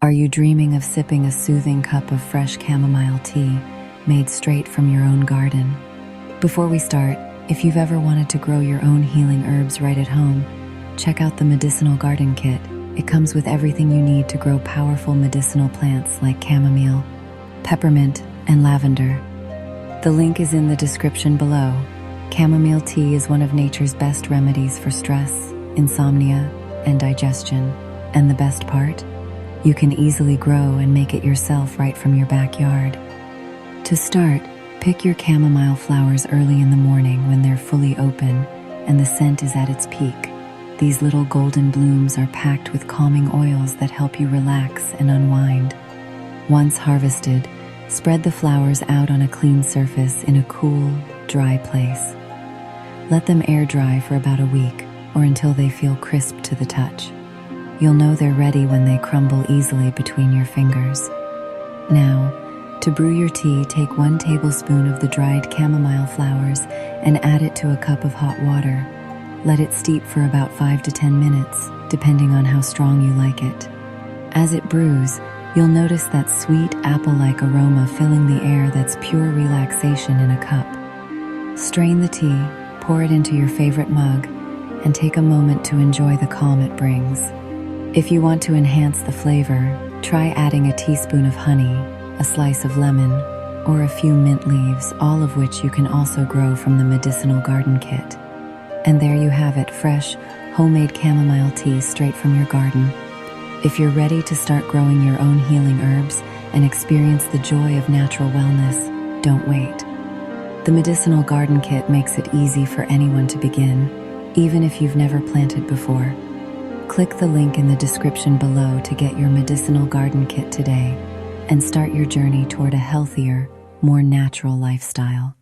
Are you dreaming of sipping a soothing cup of fresh chamomile tea made straight from your own garden? Before we start, if you've ever wanted to grow your own healing herbs right at home, check out the Medicinal Garden Kit. It comes with everything you need to grow powerful medicinal plants like chamomile, peppermint, and lavender. The link is in the description below. Chamomile tea is one of nature's best remedies for stress, insomnia, and digestion. And the best part? You can easily grow and make it yourself right from your backyard. To start, pick your chamomile flowers early in the morning when they're fully open and the scent is at its peak. These little golden blooms are packed with calming oils that help you relax and unwind. Once harvested, spread the flowers out on a clean surface in a cool, dry place. Let them air dry for about a week or until they feel crisp to the touch. You'll know they're ready when they crumble easily between your fingers. Now, to brew your tea, take 1 tablespoon of the dried chamomile flowers and add it to a cup of hot water. Let it steep for about 5 to 10 minutes, depending on how strong you like it. As it brews, you'll notice that sweet apple-like aroma filling the air that's pure relaxation in a cup. Strain the tea, pour it into your favorite mug, and take a moment to enjoy the calm it brings. If you want to enhance the flavor, try adding a teaspoon of honey, a slice of lemon, or a few mint leaves, all of which you can also grow from the Medicinal Garden Kit. And there you have it, fresh, homemade chamomile tea straight from your garden. If you're ready to start growing your own healing herbs and experience the joy of natural wellness, don't wait. The Medicinal Garden Kit makes it easy for anyone to begin, even if you've never planted before. Click the link in the description below to get your Medicinal Garden Kit today and start your journey toward a healthier, more natural lifestyle.